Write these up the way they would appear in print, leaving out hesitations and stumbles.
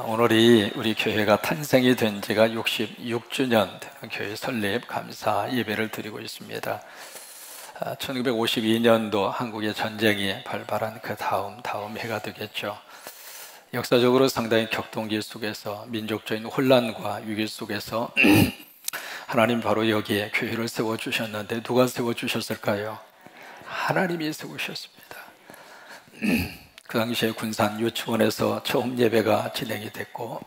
오늘이 우리 교회가 탄생이 된 지가 66주년 되는 교회 설립 감사 예배를 드리고 있습니다. 1952년도 한국의 전쟁이 발발한 그 다음 해가 되겠죠. 역사적으로 상당히 격동기 속에서 민족적인 혼란과 위기 속에서 하나님 바로 여기에 교회를 세워주셨는데 누가 세워주셨을까요? 하나님이 세우셨습니다. 그 당시에 군산 유치원에서 처음 예배가 진행이 됐고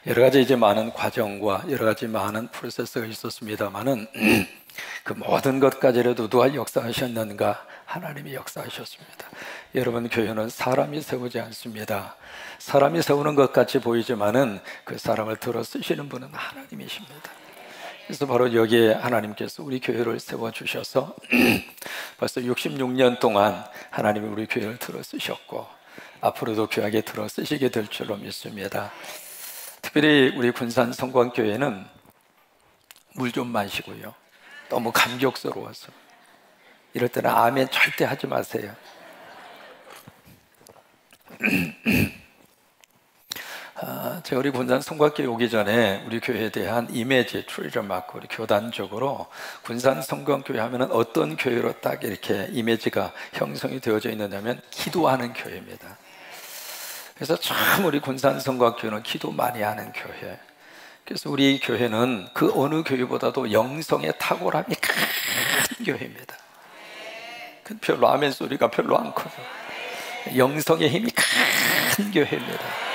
여러 가지 이제 많은 과정과 여러 가지 많은 프로세스가 있었습니다만은 그 모든 것까지라도 누가 역사하셨는가? 하나님이 역사하셨습니다. 여러분, 교회는 사람이 세우지 않습니다. 사람이 세우는 것 같이 보이지만은 그 사람을 들어 쓰시는 분은 하나님이십니다. 그래서 바로 여기에 하나님께서 우리 교회를 세워주셔서 벌써 66년 동안 하나님이 우리 교회를 들어 쓰셨고 앞으로도 귀하게 들어 쓰시게 될 줄로 믿습니다. 특별히 우리 군산 성광교회는 물 좀 마시고요, 너무 감격스러워서 이럴 때는 아멘 절대 하지 마세요. 제가 우리 군산 성곽교회 오기 전에 우리 교회에 대한 이미지 트리저 마크, 우리 교단적으로 군산 성곽교회 하면은 어떤 교회로 딱 이렇게 이미지가 형성이 되어져 있느냐면 기도하는 교회입니다. 그래서 참 우리 군산 성곽교회는 기도 많이 하는 교회. 그래서 우리 교회는 그 어느 교회보다도 영성의 탁월함이 큰 교회입니다. 별로 아멘 소리가 별로 안 커요. 영성의 힘이 큰 교회입니다.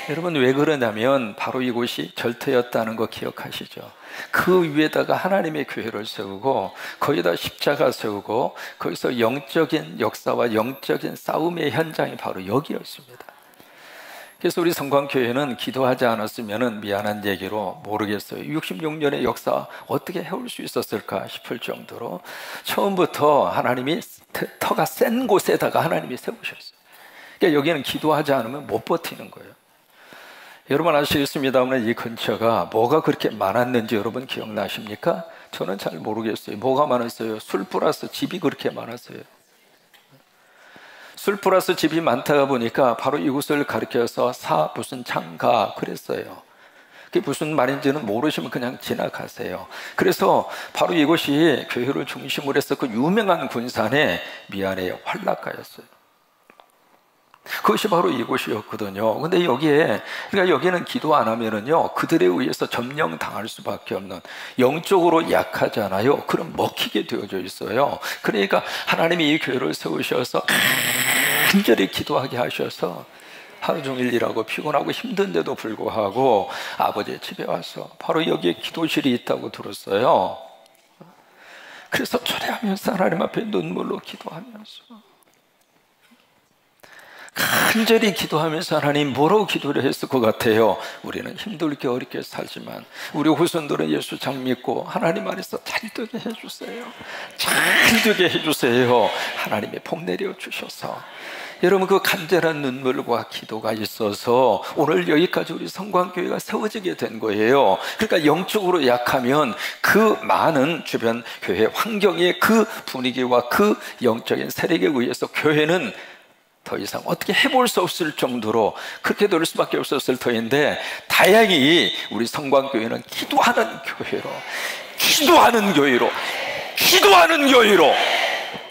여러분, 왜 그러냐면 바로 이곳이 절터였다는 거 기억하시죠? 그 위에다가 하나님의 교회를 세우고 거기다 십자가 세우고 거기서 영적인 역사와 영적인 싸움의 현장이 바로 여기였습니다. 그래서 우리 성광교회는 기도하지 않았으면 미안한 얘기로 모르겠어요. 66년의 역사 어떻게 해올 수 있었을까 싶을 정도로 처음부터 하나님이 터가 센 곳에다가 하나님이 세우셨어요. 그러니까 여기는 기도하지 않으면 못 버티는 거예요. 여러분 아시겠습니다만 이 근처가 뭐가 그렇게 많았는지 여러분 기억나십니까? 저는 잘 모르겠어요. 뭐가 많았어요? 술 플러스 집이 그렇게 많았어요. 술 플러스 집이 많다가 보니까 바로 이곳을 가리켜서 무슨 창가 그랬어요. 그게 무슨 말인지는 모르시면 그냥 지나가세요. 그래서 바로 이곳이 교회를 중심으로 해서 그 유명한 군산의 미안해요, 환락가였어요. 그것이 바로 이곳이었거든요. 근데 그러니까 여기는 기도 안 하면은요, 그들에 의해서 점령당할 수밖에 없는, 영적으로 약하잖아요. 그럼 먹히게 되어져 있어요. 그러니까 하나님이 이 교회를 세우셔서 간절히 기도하게 하셔서 하루 종일 일하고 피곤하고 힘든데도 불구하고 아버지의 집에 와서 바로 여기에 기도실이 있다고 들었어요. 그래서 초래하면서 하나님 앞에 눈물로 기도하면서 간절히 기도하면서 하나님 뭐라고 기도를 했을 것 같아요? 우리는 힘들게 어렵게 살지만 우리 후손들은 예수 잘 믿고 하나님 안에서 잘 되게 해주세요. 잘 되게 해주세요. 하나님의 복 내려주셔서 여러분 그 간절한 눈물과 기도가 있어서 오늘 여기까지 우리 성광교회가 세워지게 된 거예요. 그러니까 영적으로 약하면 그 많은 주변 교회 환경의 그 분위기와 그 영적인 세력에 의해서 교회는 더 이상 어떻게 해볼 수 없을 정도로 그렇게 될 수밖에 없었을 터인데 다행히 우리 성광교회는 기도하는 교회로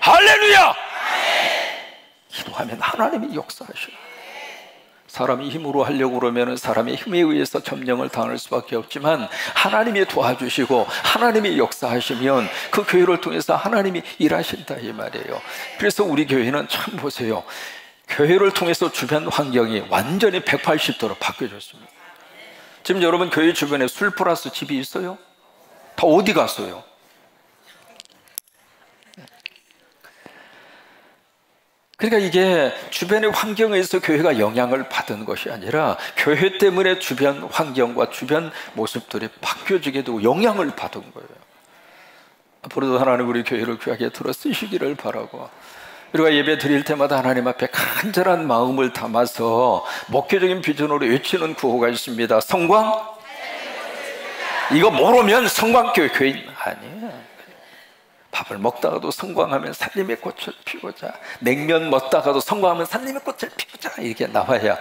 할렐루야! 기도하면 하나님이 역사하셔요. 사람이 힘으로 하려고 그러면 사람의 힘에 의해서 점령을 당할 수밖에 없지만 하나님이 도와주시고 하나님이 역사하시면 그 교회를 통해서 하나님이 일하신다 이 말이에요. 그래서 우리 교회는 참 보세요, 교회를 통해서 주변 환경이 완전히 180도로 바뀌어졌습니다. 지금 여러분 교회 주변에 술 플러스 집이 있어요? 다 어디 갔어요? 그러니까 이게 주변의 환경에서 교회가 영향을 받은 것이 아니라 교회 때문에 주변 환경과 주변 모습들이 바뀌어지게 되고 영향을 받은 거예요. 앞으로도 하나님 우리 교회를 귀하게 들어 쓰시기를 바라고, 우리가 예배 드릴 때마다 하나님 앞에 간절한 마음을 담아서 목회적인 비전으로 외치는 구호가 있습니다. 성광? 이거 모르면 성광교회 교인 아니에요. 밥을 먹다가도 성광하면 살림의 꽃을 피우자, 냉면 먹다가도 성광하면 살림의 꽃을 피우자, 이렇게 나와야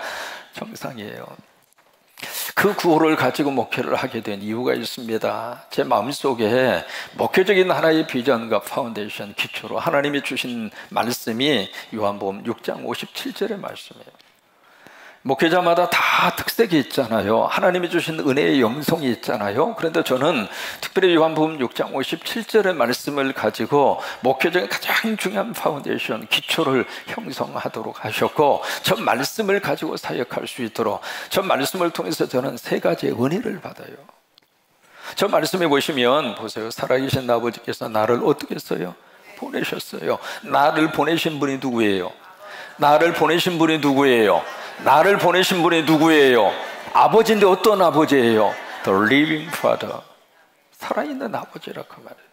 정상이에요. 그 구호를 가지고 목회를 하게 된 이유가 있습니다. 제 마음속에 목회적인 하나의 비전과 파운데이션 기초로 하나님이 주신 말씀이 요한복음 6장 57절의 말씀이에요. 목회자마다 다 특색이 있잖아요. 하나님이 주신 은혜의 영성이 있잖아요. 그런데 저는 특별히 요한복음 6장 57절의 말씀을 가지고 목회적인 가장 중요한 파운데이션, 기초를 형성하도록 하셨고, 저 말씀을 가지고 사역할 수 있도록, 저 말씀을 통해서 저는 세 가지의 은혜를 받아요. 저 말씀에 보시면 보세요. 살아계신 아버지께서 나를 어떻게 했어요? 보내셨어요. 나를 보내신 분이 누구예요? 나를 보내신 분이 누구예요? 나를 보내신 분이 누구예요? 아버지인데 어떤 아버지예요? The living Father. 살아있는 아버지라고 말해요.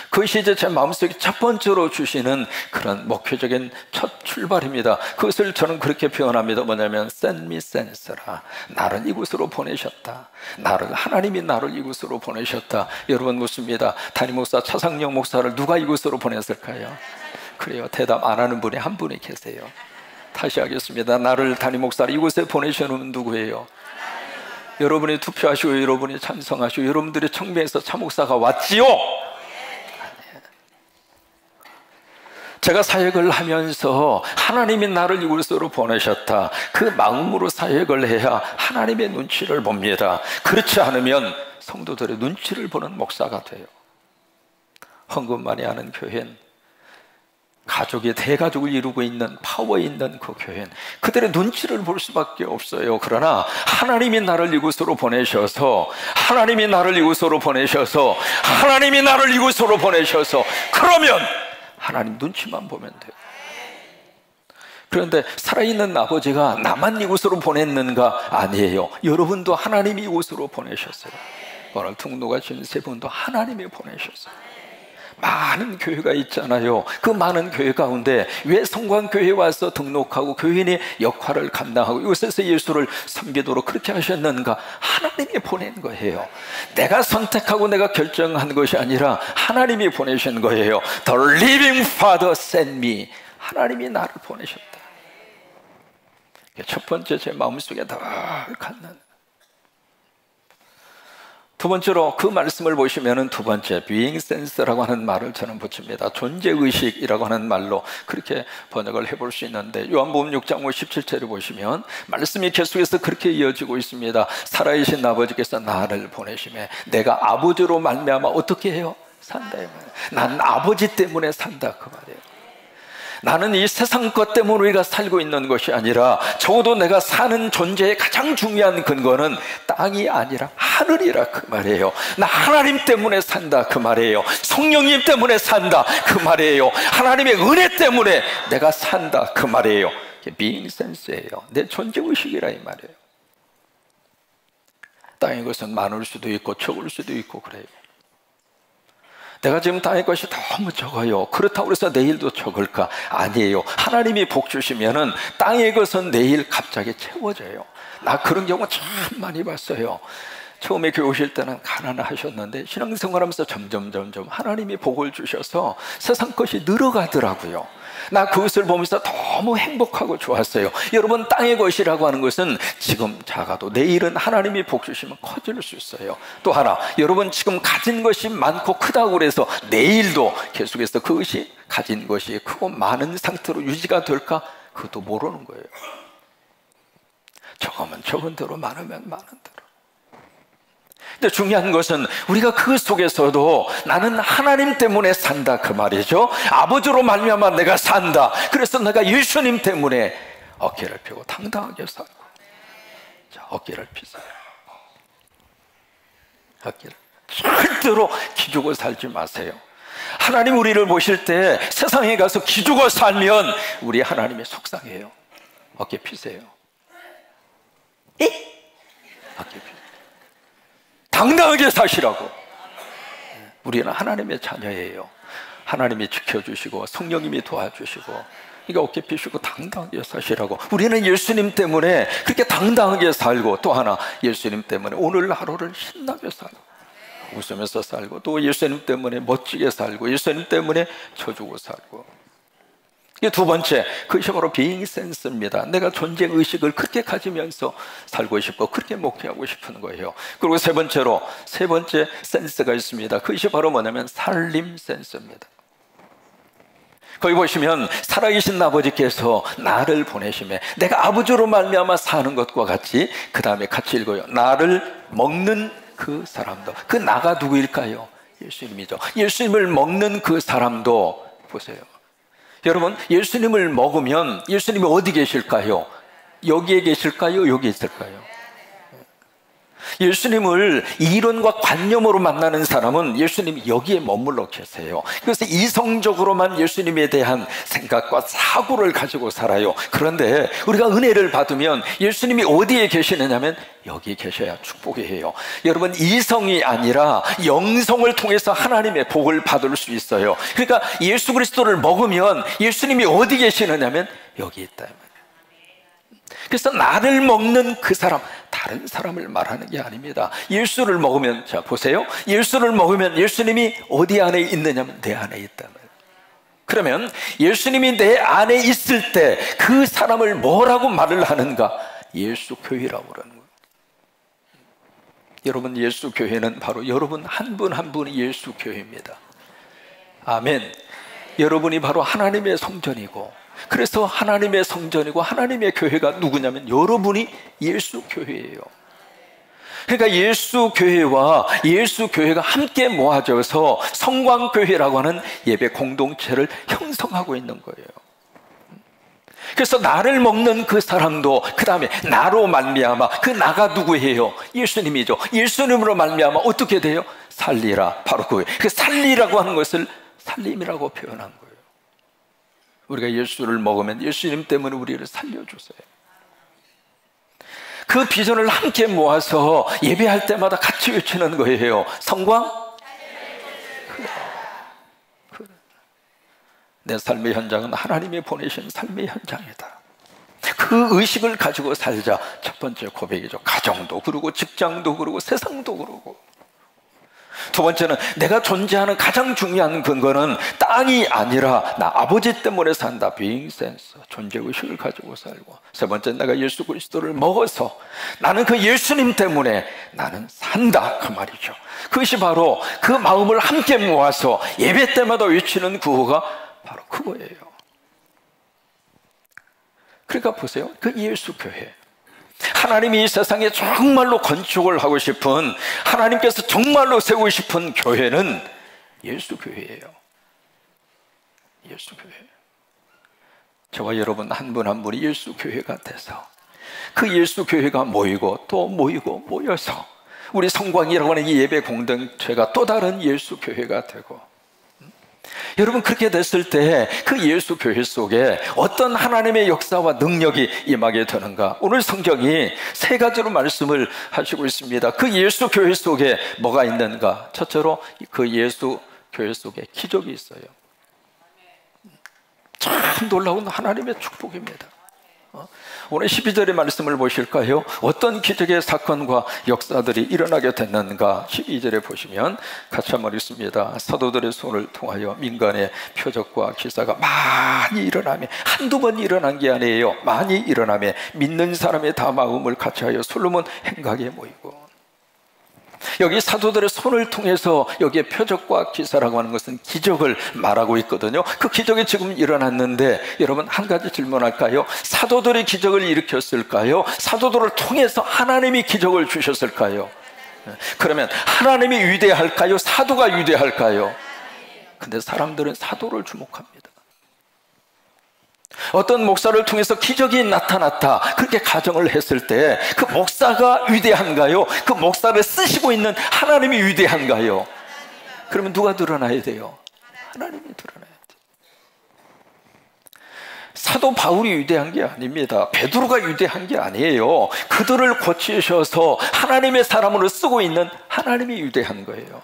그것이 이제 제 마음속에 첫 번째로 주시는 그런 목회적인 첫 출발입니다. 그것을 저는 그렇게 표현합니다. 뭐냐면 Send me sense라. 나를 이곳으로 보내셨다. 하나님이 나를 이곳으로 보내셨다. 여러분 묻습니다. 담임 목사 차상영 목사를 누가 이곳으로 보냈을까요? 그래요. 대답 안 하는 분이 한 분이 계세요. 다시 하겠습니다. 나를 담임 목사를 이곳에 보내시는 누구예요? 여러분이 투표하시고 여러분이 찬성하시고 여러분들의 청명에서 차 목사가 왔지요? 제가 사역을 하면서 하나님이 나를 이곳으로 보내셨다, 그 마음으로 사역을 해야 하나님의 눈치를 봅니다. 그렇지 않으면 성도들의 눈치를 보는 목사가 돼요. 헌금 많이 하는 교회는, 가족의 대가족을 이루고 있는 파워 있는 그 교회는 그들의 눈치를 볼 수밖에 없어요. 그러나 하나님이 나를 이곳으로 보내셔서 그러면 하나님 눈치만 보면 돼요. 그런데 살아있는 아버지가 나만 이곳으로 보냈는가? 아니에요. 여러분도 하나님이 이곳으로 보내셨어요. 오늘 등록하신 세 분도 하나님이 보내셨어요. 많은 교회가 있잖아요. 그 많은 교회 가운데 왜 성광교회에 와서 등록하고 교인의 역할을 감당하고 이곳에서 예수를 섬기도록 그렇게 하셨는가? 하나님이 보낸 거예요. 내가 선택하고 내가 결정한 것이 아니라 하나님이 보내신 거예요. The living Father sent me. 하나님이 나를 보내셨다. 첫 번째 제 마음속에 늘 갖는. 두 번째로 그 말씀을 보시면은 두 번째 being sense라고 하는 말을 저는 붙입니다. 존재의식이라고 하는 말로 그렇게 번역을 해볼 수 있는데, 요한복음 6장 57절에 보시면 말씀이 계속해서 그렇게 이어지고 있습니다. 살아계신 아버지께서 나를 보내심에 내가 아버지로 말미암아 어떻게 해요? 산다. 난 아버지 때문에 산다 그 말이에요. 나는 이 세상 것 때문에 우리가 살고 있는 것이 아니라, 적어도 내가 사는 존재의 가장 중요한 근거는 땅이 아니라 하늘이라 그 말이에요. 나 하나님 때문에 산다 그 말이에요. 성령님 때문에 산다 그 말이에요. 하나님의 은혜 때문에 내가 산다 그 말이에요. 이게 being sense예요. 내 존재의식이라 이 말이에요. 땅의 것은 많을 수도 있고 적을 수도 있고 그래요. 내가 지금 땅의 것이 너무 적어요. 그렇다고 해서 내일도 적을까? 아니에요. 하나님이 복 주시면은 땅의 것은 내일 갑자기 채워져요. 나 그런 경우 참 많이 봤어요. 처음에 교회 오실 때는 가난하셨는데 신앙생활하면서 점점 하나님이 복을 주셔서 세상 것이 늘어가더라고요. 나 그것을 보면서 너무 행복하고 좋았어요. 여러분, 땅의 것이라고 하는 것은 지금 작아도 내일은 하나님이 복 주시면 커질 수 있어요. 또 하나, 여러분 지금 가진 것이 많고 크다고 그래서 내일도 계속해서 그것이 가진 것이 크고 많은 상태로 유지가 될까? 그것도 모르는 거예요. 적으면 적은 대로, 많으면 많은 대로. 근데 중요한 것은 우리가 그 속에서도 나는 하나님 때문에 산다 그 말이죠. 아버지로 말미암아 내가 산다. 그래서 내가 예수님 때문에 어깨를 펴고 당당하게 살고. 자, 어깨를 피세요. 어깨를. 절대로 기죽어 살지 마세요. 하나님 우리를 보실 때 세상에 가서 기죽어 살면 우리 하나님이 속상해요. 어깨 피세요. 어깨 피세요. 당당하게 사시라고. 우리는 하나님의 자녀예요. 하나님이 지켜주시고 성령님이 도와주시고, 그러니까 어깨 피시고 당당하게 사시라고. 우리는 예수님 때문에 그렇게 당당하게 살고, 또 하나 예수님 때문에 오늘 하루를 신나게 살고 웃으면서 살고, 또 예수님 때문에 멋지게 살고, 예수님 때문에 쳐주고 살고. 이 두 번째, 그것이 바로 being sense입니다. 내가 존재 의식을 그렇게 가지면서 살고 싶고 그렇게 목회하고 싶은 거예요. 그리고 세 번째로, 세 번째 센스가 있습니다. 그것이 바로 뭐냐면 살림 센스입니다. 거기 보시면 살아계신 아버지께서 나를 보내심에 내가 아버지로 말미암아 사는 것과 같이, 그 다음에 같이 읽어요. 나를 먹는 그 사람도, 그 나가 누구일까요? 예수님이죠. 예수님을 먹는 그 사람도, 보세요, 여러분, 예수님을 먹으면 예수님이 어디 계실까요? 여기에 계실까요? 여기 있을까요? 예수님을 이론과 관념으로 만나는 사람은 예수님이 여기에 머물러 계세요. 그래서 이성적으로만 예수님에 대한 생각과 사고를 가지고 살아요. 그런데 우리가 은혜를 받으면 예수님이 어디에 계시느냐면 여기 계셔야 축복이에요. 여러분, 이성이 아니라 영성을 통해서 하나님의 복을 받을 수 있어요. 그러니까 예수 그리스도를 먹으면 예수님이 어디 계시느냐면 여기 있다. 그래서 나를 먹는 그 사람, 다른 사람을 말하는 게 아닙니다. 예수를 먹으면, 자 보세요, 예수를 먹으면 예수님이 어디 안에 있느냐면 내 안에 있다. 그러면 예수님이 내 안에 있을 때 그 사람을 뭐라고 말을 하는가? 예수 교회라고 그러는 거예요. 여러분, 예수 교회는 바로 여러분 한 분 한 분이 예수 교회입니다. 아멘. 여러분이 바로 하나님의 성전이고, 그래서 하나님의 성전이고 하나님의 교회가 누구냐면 여러분이 예수 교회예요. 그러니까 예수 교회와 예수 교회가 함께 모아져서 성광교회라고 하는 예배 공동체를 형성하고 있는 거예요. 그래서 나를 먹는 그 사람도 그 다음에 나로 말미암아, 그 나가 누구예요? 예수님이죠. 예수님으로 말미암아 어떻게 돼요? 살리라. 바로 그거예요. 그 살리라고 하는 것을 살림이라고 표현한 거예요. 우리가 예수를 먹으면 예수님 때문에 우리를 살려주세요. 그 비전을 함께 모아서 예배할 때마다 같이 외치는 거예요. 성광? 그래. 내 삶의 현장은 하나님이 보내신 삶의 현장이다. 그 의식을 가지고 살자. 첫 번째 고백이죠. 가정도 그러고 직장도 그러고 세상도 그러고. 두 번째는 내가 존재하는 가장 중요한 근거는 땅이 아니라 나 아버지 때문에 산다. being sense, 존재의식을 가지고 살고. 세 번째는 내가 예수 그리스도를 먹어서 나는 그 예수님 때문에 나는 산다, 그 말이죠. 그것이 바로 그 마음을 함께 모아서 예배 때마다 외치는 구호가 바로 그거예요. 그러니까 보세요, 그 예수 교회, 하나님이 이 세상에 정말로 건축을 하고 싶은, 하나님께서 정말로 세우고 싶은 교회는 예수 교회예요. 예수 교회. 저와 여러분 한 분 한 분이 예수 교회가 돼서 그 예수 교회가 모이고 또 모이고 모여서 우리 성광이라고 하는 이 예배 공동체가 또 다른 예수 교회가 되고, 여러분 그렇게 됐을 때 그 예수 교회 속에 어떤 하나님의 역사와 능력이 임하게 되는가? 오늘 성경이 세 가지로 말씀을 하시고 있습니다. 그 예수 교회 속에 뭐가 있는가? 첫째로 그 예수 교회 속에 기적이 있어요. 참 놀라운 하나님의 축복입니다. 오늘 12절의 말씀을 보실까요? 어떤 기적의 사건과 역사들이 일어나게 됐는가? 12절에 보시면 같이 한번 읽습니다. 사도들의 손을 통하여 민간의 표적과 기사가 많이 일어나며, 한두 번 일어난 게 아니에요. 많이 일어나며 믿는 사람의 다 마음을 같이하여 솔로몬 행각에 모이고. 여기 사도들의 손을 통해서 여기에 표적과 기사라고 하는 것은 기적을 말하고 있거든요. 그 기적이 지금 일어났는데 여러분 한 가지 질문할까요? 사도들이 기적을 일으켰을까요? 사도들을 통해서 하나님이 기적을 주셨을까요? 그러면 하나님이 위대할까요? 사도가 위대할까요? 근데 사람들은 사도를 주목합니다. 어떤 목사를 통해서 기적이 나타났다, 그렇게 가정을 했을 때 그 목사가 위대한가요? 그 목사를 쓰시고 있는 하나님이 위대한가요? 그러면 누가 드러나야 돼요? 하나님이 드러나야 돼요. 사도 바울이 위대한 게 아닙니다. 베드로가 위대한 게 아니에요. 그들을 고치셔서 하나님의 사람으로 쓰고 있는 하나님이 위대한 거예요.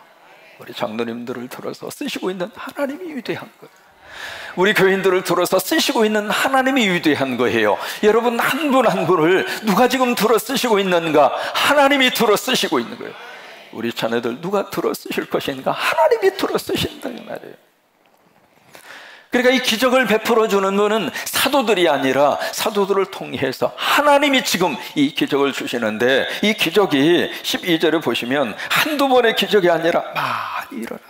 우리 장로님들을 들어서 쓰시고 있는 하나님이 위대한 거예요. 우리 교인들을 들어서 쓰시고 있는 하나님이 위대한 거예요. 여러분 한 분 한 분을 누가 지금 들어 쓰시고 있는가? 하나님이 들어 쓰시고 있는 거예요. 우리 자녀들 누가 들어 쓰실 것인가? 하나님이 들어 쓰신다는 말이에요. 그러니까 이 기적을 베풀어 주는 분은 사도들이 아니라 사도들을 통해서 하나님이 지금 이 기적을 주시는데, 이 기적이 12절에 보시면 한두 번의 기적이 아니라 많이 일어나요.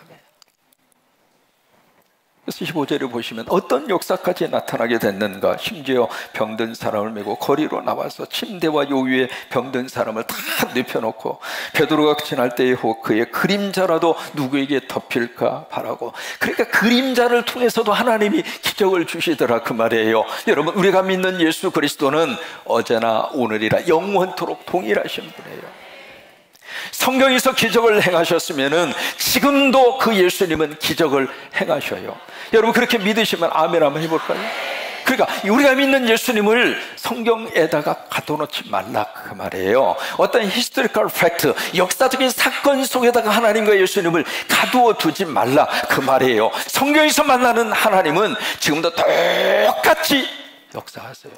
그래서 15절에 보시면 어떤 역사까지 나타나게 됐는가. 심지어 병든 사람을 메고 거리로 나와서 침대와 요 위에 병든 사람을 다 눕혀놓고 베드로가 지날 때에 혹 그의 그림자라도 누구에게 덮일까 바라고. 그러니까 그림자를 통해서도 하나님이 기적을 주시더라 그 말이에요. 여러분, 우리가 믿는 예수 그리스도는 어제나 오늘이라 영원토록 동일하신 분이에요. 성경에서 기적을 행하셨으면은 지금도 그 예수님은 기적을 행하셔요. 여러분, 그렇게 믿으시면 아멘 한번 해볼까요? 그러니까 우리가 믿는 예수님을 성경에다가 가둬놓지 말라 그 말이에요. 어떤 historical fact, 역사적인 사건 속에다가 하나님과 예수님을 가두어 두지 말라 그 말이에요. 성경에서 만나는 하나님은 지금도 똑같이 역사하세요.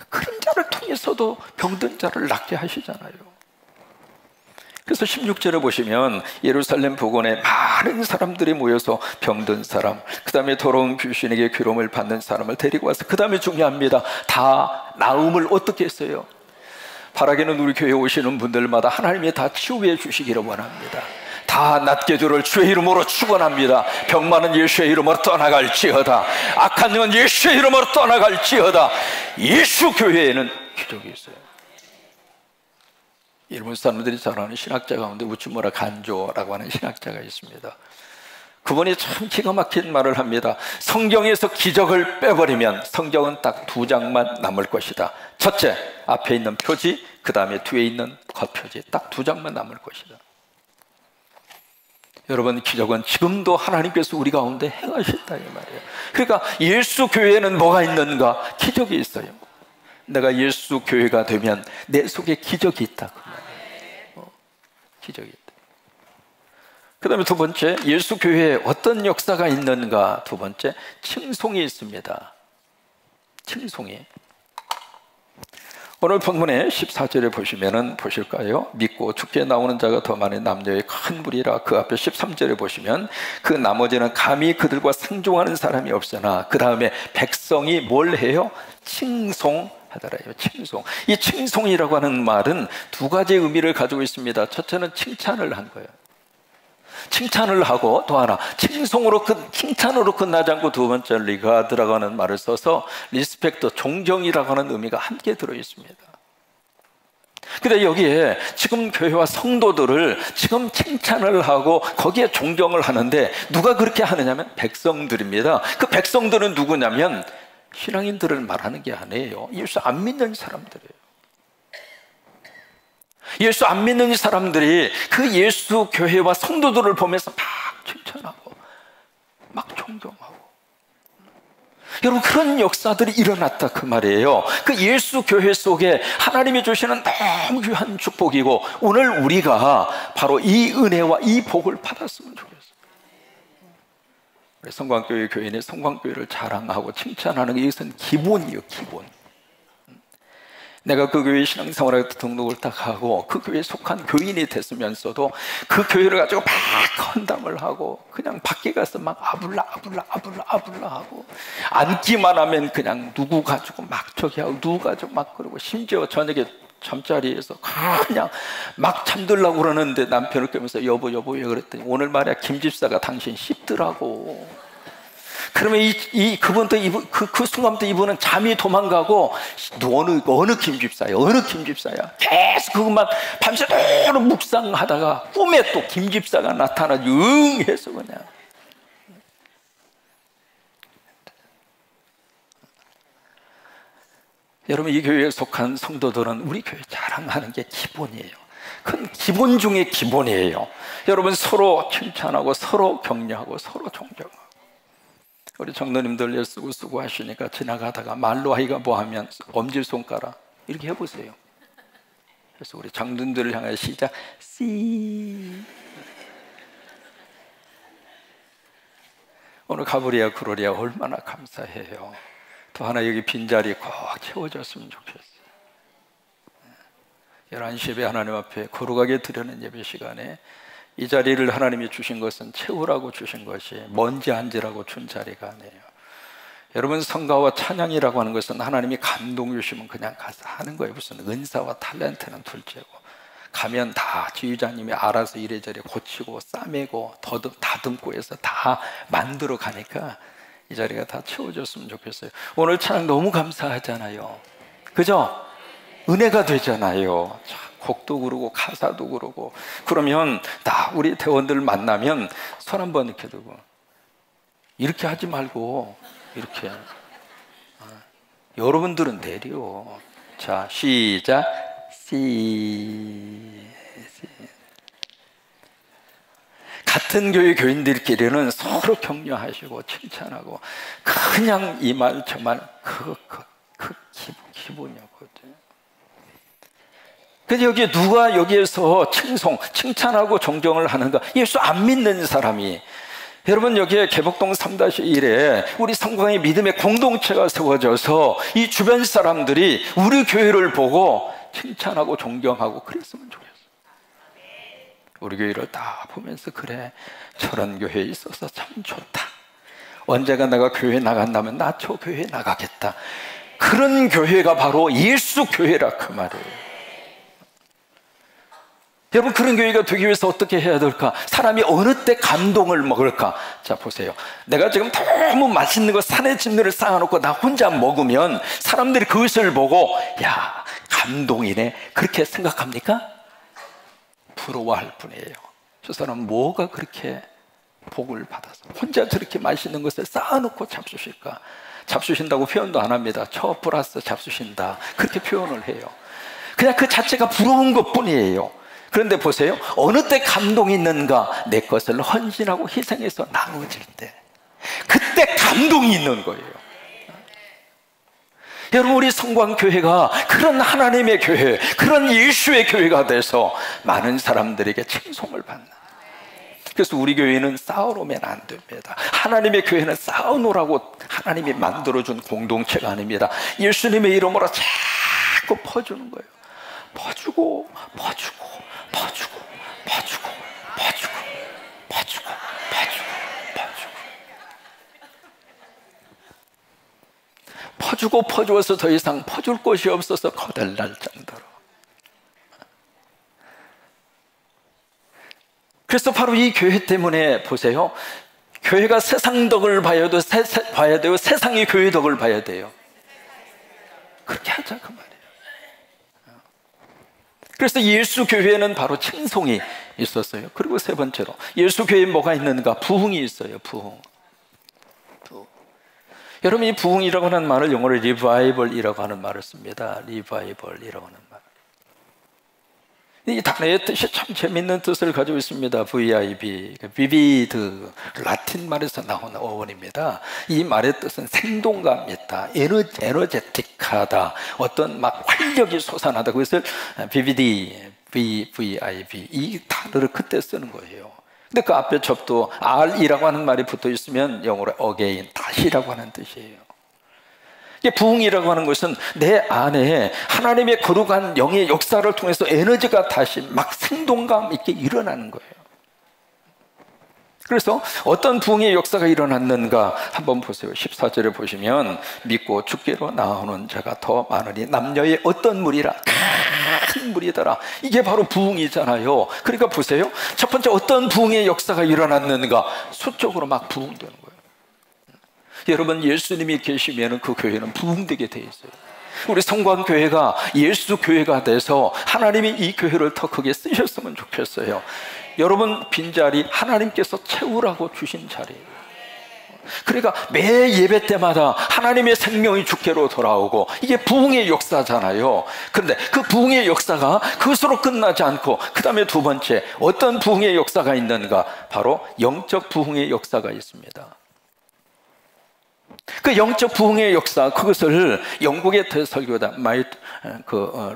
그림자를 통해서도 병든 자를 낫게 하시잖아요. 그래서 16절에 보시면 예루살렘 부근에 많은 사람들이 모여서 병든 사람, 그 다음에 더러운 귀신에게 괴로움을 받는 사람을 데리고 와서, 그 다음에 중요합니다. 다 나음을 어떻게 했어요? 바라기는 우리 교회에 오시는 분들마다 하나님이 다 치유해 주시기를 원합니다. 다 낫게 주를 주의 이름으로 축원합니다. 병만은 예수의 이름으로 떠나갈지어다. 악한 영은 예수의 이름으로 떠나갈지어다. 예수 교회에는 기적이 있어요. 일본 사람들이 잘 아는 신학자 가운데 우츠무라 간조라고 하는 신학자가 있습니다. 그분이 참 기가 막힌 말을 합니다. 성경에서 기적을 빼버리면 성경은 딱 두 장만 남을 것이다. 첫째, 앞에 있는 표지, 그 다음에 뒤에 있는 겉표지, 딱 두 장만 남을 것이다. 여러분, 기적은 지금도 하나님께서 우리 가운데 행하신다 이 말이에요. 그러니까 예수 교회에는 뭐가 있는가? 기적이 있어요. 내가 예수 교회가 되면 내 속에 기적이 있다 그 말이에요. 기적이 있다. 그 다음에 두 번째, 예수 교회에 어떤 역사가 있는가? 두 번째, 칭송이 있습니다. 칭송이. 오늘 본문의 14절에 보시면은 보실까요? 믿고 죽게 나오는 자가 더 많은 남녀의 큰 무리라. 그 앞에 13절에 보시면 그 나머지는 감히 그들과 상종하는 사람이 없으나, 그 다음에 백성이 뭘 해요? 칭송하더라요. 칭송. 이 칭송이라고 하는 말은 두 가지 의미를 가지고 있습니다. 첫째는 칭찬을 한 거예요. 칭찬을 하고, 또 하나 칭송으로 칭찬으로 끝나지 않고 두 번째 리가드라고 하는 말을 써서 리스펙트, 존경이라고 하는 의미가 함께 들어 있습니다. 근데 여기에 지금 교회와 성도들을 지금 칭찬을 하고 거기에 존경을 하는데, 누가 그렇게 하느냐면 백성들입니다. 그 백성들은 누구냐면 신앙인들을 말하는 게 아니에요. 예수 안 믿는 사람들이에요. 예수 안 믿는 사람들이 그 예수 교회와 성도들을 보면서 막 칭찬하고 막 존경하고, 여러분, 그런 역사들이 일어났다 그 말이에요. 그 예수 교회 속에 하나님이 주시는 너무 귀한 축복이고, 오늘 우리가 바로 이 은혜와 이 복을 받았으면 좋겠어요. 성광교회 교인의 성광교회를 자랑하고 칭찬하는 게 이것은 기본이에요. 기본. 내가 그 교회 신앙생활에 등록을 딱 하고 그 교회에 속한 교인이 됐으면서도 그 교회를 가지고 막 헌담을 하고 그냥 밖에 가서 막 아불라 하고, 앉기만 하면 그냥 누구 가지고 막 저기 하고 누구 가지고 막 그러고, 심지어 저녁에 잠자리에서 그냥 막 잠들라고 그러는데 남편을 껴면서 여보 왜 그랬더니 오늘 말이야 김 집사가 당신 씹더라고. 그러면 그분도 그 순간부터 이분은 잠이 도망가고, 어느 김집사야, 어느 김집사야, 계속 그것만 밤새도록 묵상하다가 꿈에 또 김집사가 나타나지 해서 그냥. 여러분, 이 교회에 속한 성도들은 우리 교회 자랑하는 게 기본이에요. 큰 기본 중에 기본이에요. 여러분, 서로 칭찬하고 서로 격려하고 서로 존경하고. 우리 장로님들 쓰고 하시니까 지나가다가 말로 하기가 뭐하면 엄지손가락 이렇게 해보세요. 그래서 우리 장로님들을 향해 시작. 씨. 오늘 가브리아 그로리아 얼마나 감사해요. 또 하나 여기 빈자리 꼭 채워졌으면 좋겠어요. 11시 예배 하나님 앞에 거룩하게 드리는 예배 시간에 이 자리를 하나님이 주신 것은 채우라고 주신 것이 먼지 앉으라고 준 자리가 아니에요. 여러분, 성가와 찬양이라고 하는 것은 하나님이 감동 주시면 그냥 가서 하는 거예요. 무슨 은사와 탤런트는 둘째고, 가면 다 지휘자님이 알아서 이래저래 고치고 싸매고 다듬고 해서 다 만들어 가니까 이 자리가 다 채워졌으면 좋겠어요. 오늘 찬양 너무 감사하잖아요. 그죠? 은혜가 되잖아요. 곡도 그러고 가사도 그러고. 그러면 다 우리 대원들 만나면 손 한번 이렇게 들고, 이렇게 하지 말고 이렇게. 여러분들은 내려. 자, 시작. 같은 교회 교인들끼리는 서로 격려하시고 칭찬하고, 그냥 이 말 저 말 그 기본이었거든요. 근데 여기 누가 여기에서 칭찬하고 정정을 하는가? 예수 안 믿는 사람이. 여러분, 여기에 개복동 3-1에 우리 성광의 믿음의 공동체가 세워져서 이 주변 사람들이 우리 교회를 보고 칭찬하고 존경하고 그랬으면 좋겠어요. 우리 교회를 다 보면서, 그래, 저런 교회에 있어서 참 좋다. 언제가 내가 교회 나간다면 나 저 교회에 나가겠다. 그런 교회가 바로 예수 교회라, 그 말이에요. 여러분, 그런 교회가 되기 위해서 어떻게 해야 될까? 사람이 어느 때 감동을 먹을까? 자, 보세요. 내가 지금 너무 맛있는 거 산에 진미를 쌓아놓고 나 혼자 먹으면 사람들이 그것을 보고, 야, 감동이네, 그렇게 생각합니까? 부러워할 뿐이에요. 저 사람 뭐가 그렇게 복을 받아서 혼자 저렇게 맛있는 것을 쌓아놓고 잡수실까? 잡수신다고 표현도 안 합니다. 처 플러스 잡수신다, 그렇게 표현을 해요. 그냥 그 자체가 부러운 것 뿐이에요. 그런데 보세요. 어느 때 감동이 있는가? 내 것을 헌신하고 희생해서 나눠질 때, 그때 감동이 있는 거예요. 여러분, 우리 성광교회가 그런 하나님의 교회, 그런 예수의 교회가 돼서 많은 사람들에게 칭송을 받는. 그래서 우리 교회는 싸우면 안 됩니다. 하나님의 교회는 싸우노라고 하나님이 만들어준 공동체가 아닙니다. 예수님의 이름으로 자꾸 퍼주는 거예요. 퍼주고 퍼주고 퍼주고 퍼주고 퍼주고 퍼주고 퍼주고 퍼주고 퍼주어서 더 이상 퍼줄 곳이 없어서 거덜날 정도로. 그래서 바로 이 교회 때문에 보세요. 교회가 세상 덕을 봐야 돼요. 세상이 교회 덕을 봐야 돼요. 그렇게 하자, 그 말이에요. 그래서 예수 교회에는 바로 칭송이 있었어요. 그리고 세 번째로, 예수 교회에 뭐가 있는가? 부흥이 있어요. 부흥. 여러분, 이 부흥이라고 하는 말을 영어로 리바이벌이라고 하는 말을 씁니다. 리바이벌이라고 하는 말. 이 단어의 뜻이 참 재밌는 뜻을 가지고 있습니다. VIB, 비비드, 라틴 말에서 나오는 어원입니다. 이 말의 뜻은 생동감 있다, 에너제틱하다, 어떤 막 활력이 솟아나다. 그것을 BBD, VIB, 이 단어를 그때 쓰는 거예요. 근데 그 앞에 접도 R이라고 하는 말이 붙어 있으면 영어로 again, 다시라고 하는 뜻이에요. 부흥이라고 하는 것은 내 안에 하나님의 거룩한 영의 역사를 통해서 에너지가 다시 막 생동감 있게 일어나는 거예요. 그래서 어떤 부흥의 역사가 일어났는가 한번 보세요. 14절에 보시면, 믿고 주께로 나오는 자가 더 많으니 남녀의 어떤 무리라, 큰 무리더라. 이게 바로 부흥이잖아요. 그러니까 보세요. 첫 번째, 어떤 부흥의 역사가 일어났는가? 수적으로 막 부흥되는 거예요. 여러분, 예수님이 계시면 그 교회는 부흥되게 돼 있어요. 우리 성광교회가 예수 교회가 돼서 하나님이 이 교회를 더 크게 쓰셨으면 좋겠어요. 여러분, 빈자리 하나님께서 채우라고 주신 자리예요. 그러니까 매 예배 때마다 하나님의 생명이 주께로 돌아오고, 이게 부흥의 역사잖아요. 그런데 그 부흥의 역사가 그것으로 끝나지 않고, 그 다음에 두 번째, 어떤 부흥의 역사가 있는가? 바로 영적 부흥의 역사가 있습니다. 그 영적 부흥의 역사, 그것을 영국의 대설교다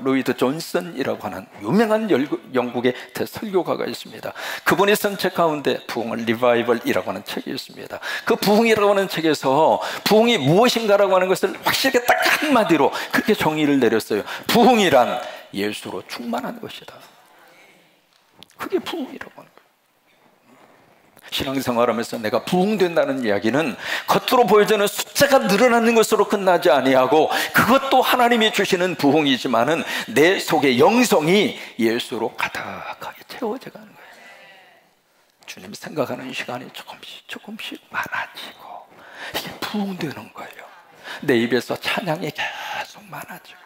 로이드 존슨이라고 하는 유명한 영국의 대설교가가 있습니다. 그분이 쓴 책 가운데 부흥을 리바이벌이라고 하는 책이 있습니다. 그 부흥이라고 하는 책에서 부흥이 무엇인가라고 하는 것을 확실하게 딱 한마디로 그렇게 정의를 내렸어요. 부흥이란 예수로 충만한 것이다. 그게 부흥이라고 하는 거예요. 신앙생활하면서 내가 부흥된다는 이야기는 겉으로 보여지는 숫자가 늘어나는 것으로 끝나지 아니하고, 그것도 하나님이 주시는 부흥이지만은 내 속의 영성이 예수로 가득하게 채워져 가는 거예요. 주님 생각하는 시간이 조금씩 많아지고, 이게 부흥되는 거예요. 내 입에서 찬양이 계속 많아지고.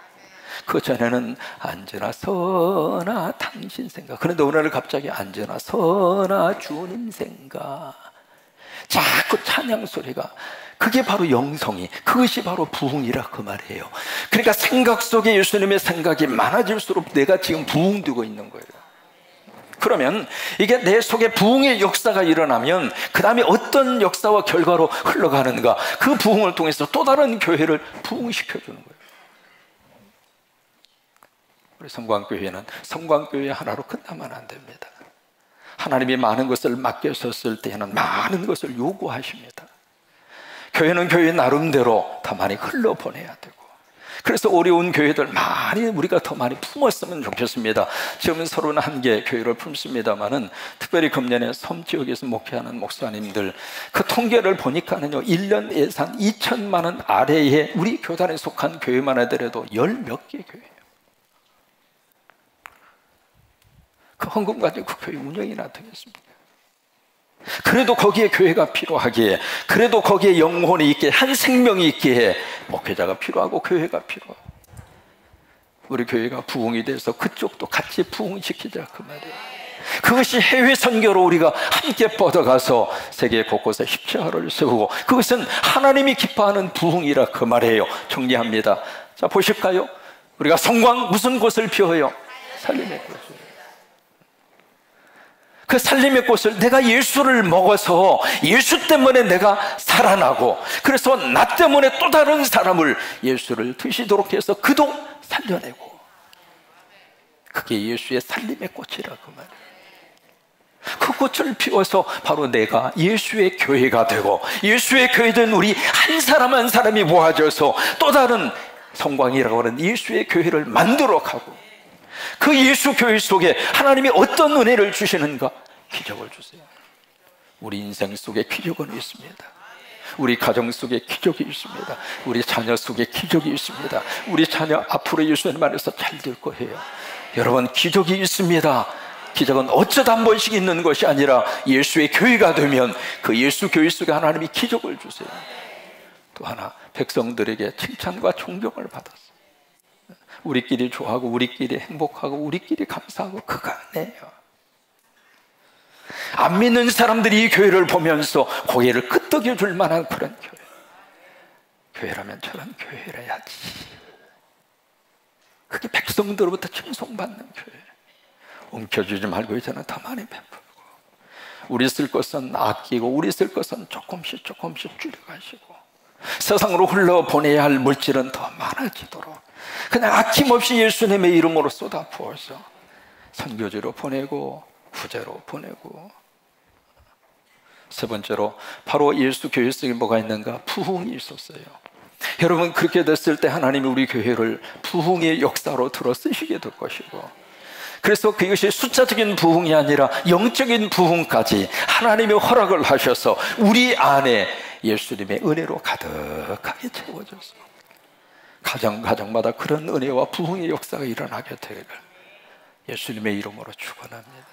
그 전에는 언제나 서나 당신 생각, 그런데 오늘 갑자기 언제나 서나 주님 생각, 자꾸 찬양 소리가, 그게 바로 영성이, 그것이 바로 부흥이라 그 말이에요. 그러니까 생각 속에 예수님의 생각이 많아질수록 내가 지금 부흥되고 있는 거예요. 그러면 이게 내 속에 부흥의 역사가 일어나면 그 다음에 어떤 역사와 결과로 흘러가는가, 그 부흥을 통해서 또 다른 교회를 부흥시켜주는 거예요. 우리 성광교회는 성광교회 하나로 끝나면 안 됩니다. 하나님이 많은 것을 맡겨섰을 때에는 많은 것을 요구하십니다. 교회는 교회 나름대로 더 많이 흘러보내야 되고, 그래서 어려운 교회들 많이 우리가 더 많이 품었으면 좋겠습니다. 지금은 31개 교회를 품습니다만은, 특별히 금년에 섬 지역에서 목회하는 목사님들 그 통계를 보니까는요, 1년 예산 2천만 원 아래에 우리 교단에 속한 교회만 하더라도 10몇 개 교회예요. 그 헌금 가지고 그 교회 운영이나 되겠습니까? 그래도 거기에 교회가 필요하기에, 그래도 거기에 영혼이 있기에, 한 생명이 있기에 목회자가 필요하고 교회가 필요하고, 우리 교회가 부흥이 돼서 그쪽도 같이 부흥시키자 그 말이에요. 그것이 해외 선교로 우리가 함께 뻗어가서 세계 곳곳에 십자가를 세우고, 그것은 하나님이 기뻐하는 부흥이라 그 말이에요. 정리합니다. 자, 보실까요? 우리가 성광 무슨 꽃을 피워요? 살림의 꽃을. 그 살림의 꽃을, 내가 예수를 먹어서 예수 때문에 내가 살아나고, 그래서 나 때문에 또 다른 사람을 예수를 드시도록 해서 그도 살려내고, 그게 예수의 살림의 꽃이라 그 말이에요. 그 꽃을 피워서 바로 내가 예수의 교회가 되고, 예수의 교회된 우리 한 사람 한 사람이 모아져서 또 다른 성광이라고 하는 예수의 교회를 만들어 가고, 그 예수 교회 속에 하나님이 어떤 은혜를 주시는가? 기적을 주세요. 우리 인생 속에 기적은 있습니다. 우리 가정 속에 기적이 있습니다. 우리 자녀 속에 기적이 있습니다. 우리 자녀 앞으로 예수님 안에서 잘 될 거예요. 여러분, 기적이 있습니다. 기적은 어쩌다 한 번씩 있는 것이 아니라 예수의 교회가 되면 그 예수 교회 속에 하나님이 기적을 주세요. 또 하나, 백성들에게 칭찬과 존경을 받았어요. 우리끼리 좋아하고 우리끼리 행복하고 우리끼리 감사하고 그거 아니에요. 안 믿는 사람들이 이 교회를 보면서 고개를 끄덕여 줄 만한 그런 교회. 교회라면 저런 교회를 해야지. 그게 백성들로부터 칭송받는 교회. 움켜쥐지 말고 이제는 더 많이 베풀고, 우리 쓸 것은 아끼고 우리 쓸 것은 조금씩 줄여가시고, 세상으로 흘러보내야 할 물질은 더 많아지도록 그냥 아낌없이 예수님의 이름으로 쏟아부어서 선교지로 보내고 후제로 보내고. 세 번째로, 바로 예수 교회 속에 뭐가 있는가? 부흥이 있었어요. 여러분, 그렇게 됐을 때 하나님이 우리 교회를 부흥의 역사로 들어 쓰시게 될 것이고, 그래서 그것이 숫자적인 부흥이 아니라 영적인 부흥까지 하나님이 허락을 하셔서 우리 안에 예수님의 은혜로 가득하게 채워져서 가정마다 그런 은혜와 부흥의 역사가 일어나게 되기를 예수님의 이름으로 축원합니다.